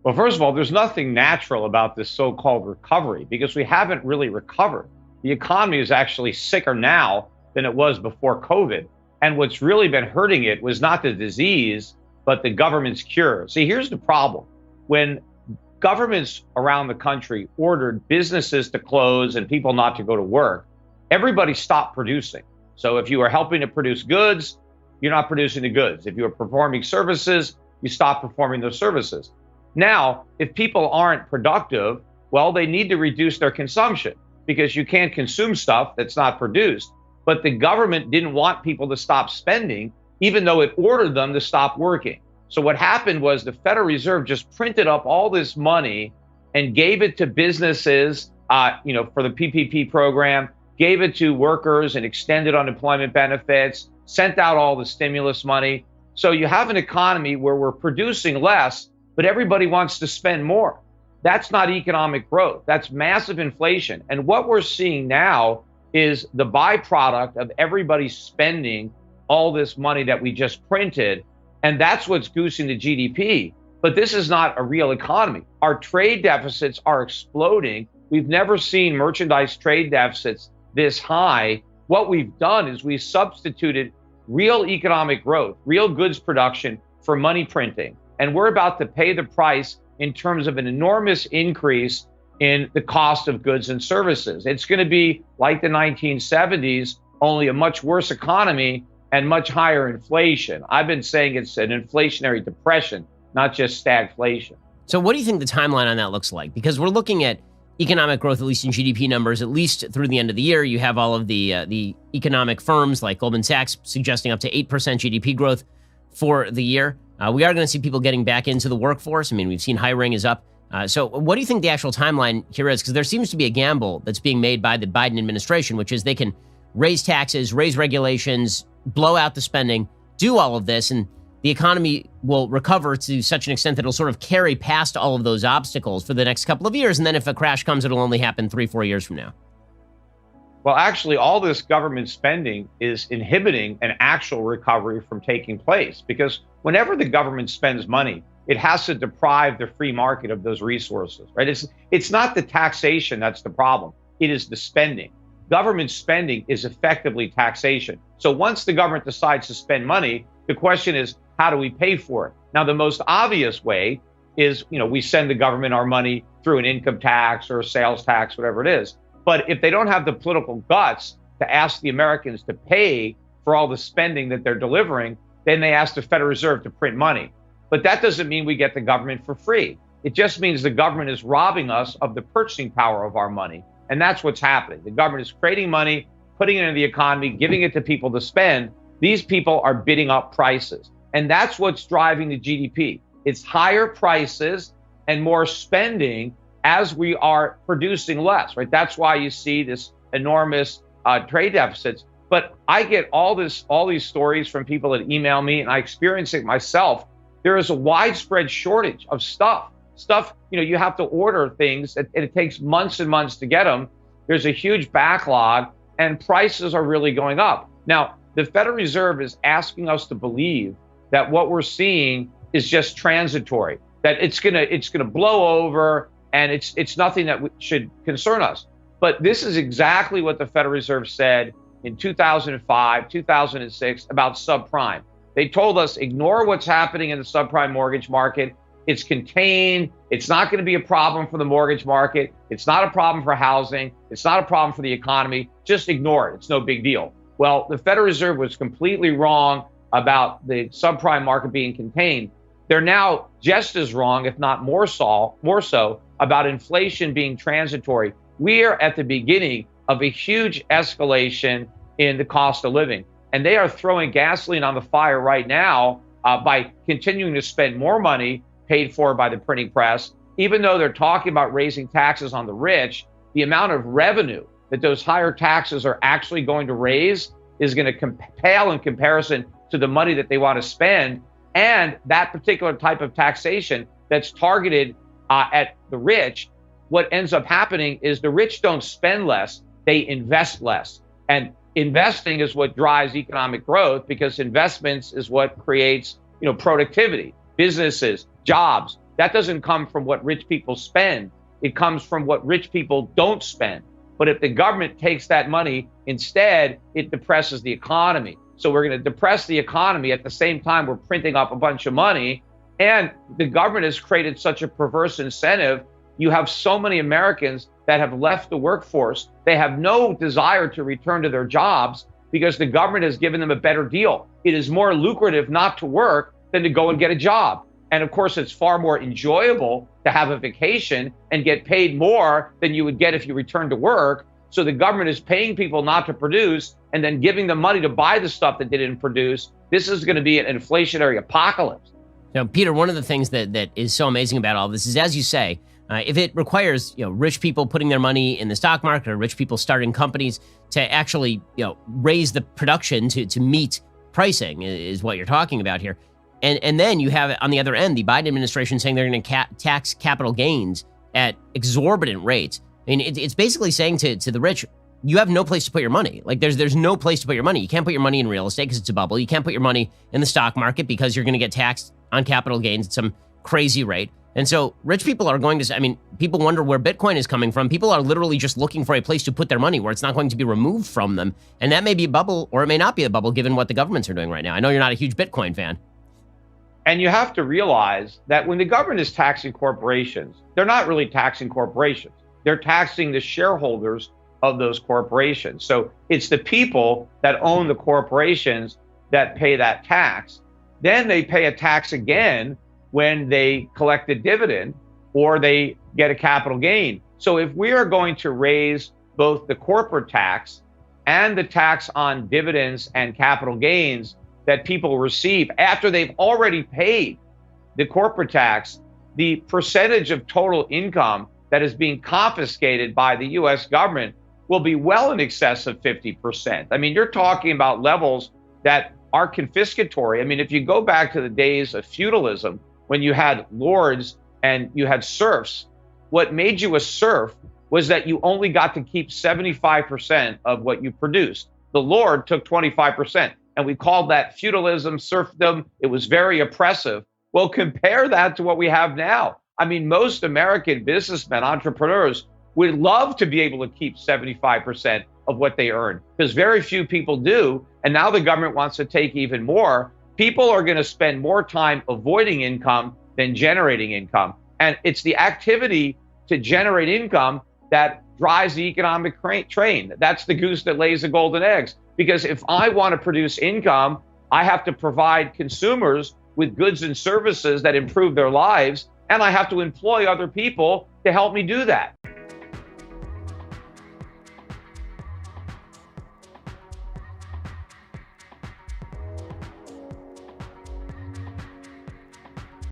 Well, first of all, there's nothing natural about this so-called recovery because we haven't really recovered. The economy is actually sicker now than it was before COVID. And what's really been hurting it was not the disease, but the government's cure. See, here's the problem. When governments around the country ordered businesses to close and people not to go to work, everybody stopped producing. So if you were helping to produce goods, you're not producing the goods. If you were performing services, you stop performing those services. Now, if people aren't productive, well, they need to reduce their consumption because you can't consume stuff that's not produced. But the government didn't want people to stop spending, even though it ordered them to stop working. So what happened was the Federal Reserve just printed up all this money and gave it to businesses, for the PPP program, gave it to workers and extended unemployment benefits, sent out all the stimulus money. So you have an economy where we're producing less, but everybody wants to spend more. That's not economic growth. That's massive inflation. And what we're seeing now is the byproduct of everybody spending all this money that we just printed. And that's what's goosing the GDP. But this is not a real economy. Our trade deficits are exploding. We've never seen merchandise trade deficits this high. What we've done is we substituted real economic growth, real goods production for money printing. And we're about to pay the price in terms of an enormous increase in the cost of goods and services. It's going to be like the 1970s, only a much worse economy and much higher inflation. I've been saying it's an inflationary depression, not just stagflation. So what do you think the timeline on that looks like? Because we're looking at economic growth, at least in GDP numbers, at least through the end of the year. You have all of the economic firms like Goldman Sachs suggesting up to 8% GDP growth for the year. We are going to see people getting back into the workforce. I mean, we've seen hiring is up. So what do you think the actual timeline here is? Because there seems to be a gamble that's being made by the Biden administration, which is they can raise taxes, raise regulations, blow out the spending, do all of this, and the economy will recover to such an extent that it'll sort of carry past all of those obstacles for the next couple of years. And then if a crash comes, it'll only happen 3-4 years from now. Well, actually, all this government spending is inhibiting an actual recovery from taking place, because whenever the government spends money, it has to deprive the free market of those resources, right? It's not the taxation that's the problem. It is the spending. Government spending is effectively taxation. So once the government decides to spend money, the question is, how do we pay for it? Now, the most obvious way is, we send the government our money through an income tax or a sales tax, whatever it is. But if they don't have the political guts to ask the Americans to pay for all the spending that they're delivering, then they ask the Federal Reserve to print money. But that doesn't mean we get the government for free. It just means the government is robbing us of the purchasing power of our money. And that's what's happening. The government is creating money, putting it into the economy, giving it to people to spend. These people are bidding up prices. And that's what's driving the GDP. It's higher prices and more spending as we are producing less, right? That's why you see this enormous trade deficits. But I get all these stories from people that email me, and I experience it myself. There is a widespread shortage of stuff. You have to order things, and it takes months and months to get them. There's a huge backlog, and prices are really going up. Now, the Federal Reserve is asking us to believe that what we're seeing is just transitory, that it's gonna blow over, and it's nothing that should concern us. But this is exactly what the Federal Reserve said in 2005, 2006 about subprime. They told us, ignore what's happening in the subprime mortgage market. It's contained. It's not going to be a problem for the mortgage market. It's not a problem for housing. It's not a problem for the economy. Just ignore it. It's no big deal. Well, the Federal Reserve was completely wrong about the subprime market being contained. They're now just as wrong, if not more so, about inflation being transitory. We are at the beginning of a huge escalation in the cost of living. And they are throwing gasoline on the fire right now by continuing to spend more money paid for by the printing press. Even though they're talking about raising taxes on the rich, the amount of revenue that those higher taxes are actually going to raise is going to pale in comparison to the money that they want to spend. And that particular type of taxation that's targeted at the rich, what ends up happening is the rich don't spend less, they invest less. And investing is what drives economic growth, because investments is what creates, productivity, businesses, jobs. That doesn't come from what rich people spend. It comes from what rich people don't spend. But if the government takes that money, instead, it depresses the economy. So we're going to depress the economy at the same time we're printing up a bunch of money. And the government has created such a perverse incentive. You have so many Americans that have left the workforce. They have no desire to return to their jobs because the government has given them a better deal. It is more lucrative not to work than to go and get a job. And of course, it's far more enjoyable to have a vacation and get paid more than you would get if you returned to work. So the government is paying people not to produce and then giving them money to buy the stuff that they didn't produce. This is going to be an inflationary apocalypse. Now, Peter, one of the things that is so amazing about all this is, as you say, if it requires rich people putting their money in the stock market or rich people starting companies to actually raise the production to meet pricing is what you're talking about here. And then you have on the other end, the Biden administration saying they're going to tax capital gains at exorbitant rates. I mean, it's basically saying to the rich, you have no place to put your money. Like there's no place to put your money. You can't put your money in real estate because it's a bubble. You can't put your money in the stock market because you're going to get taxed on capital gains at some crazy rate. And so rich people are going to, I mean, people wonder where Bitcoin is coming from. People are literally just looking for a place to put their money where it's not going to be removed from them. And that may be a bubble or it may not be a bubble given what the governments are doing right now. I know you're not a huge Bitcoin fan. And you have to realize that when the government is taxing corporations, they're not really taxing corporations. They're taxing the shareholders of those corporations. So it's the people that own the corporations that pay that tax. Then they pay a tax again when they collect a dividend or they get a capital gain. So if we are going to raise both the corporate tax and the tax on dividends and capital gains that people receive after they've already paid the corporate tax, the percentage of total income that is being confiscated by the US government will be well in excess of 50%. I mean, you're talking about levels that are confiscatory. I mean, if you go back to the days of feudalism, when you had lords and you had serfs, what made you a serf was that you only got to keep 75% of what you produced. The lord took 25%. And we called that feudalism, serfdom. It was very oppressive. Well, compare that to what we have now. I mean, most American businessmen, entrepreneurs would love to be able to keep 75% of what they earn because very few people do. And now the government wants to take even more. People are going to spend more time avoiding income than generating income. And it's the activity to generate income that drives the economic train. That's the goose that lays the golden eggs. Because if I want to produce income, I have to provide consumers with goods and services that improve their lives, and I have to employ other people to help me do that.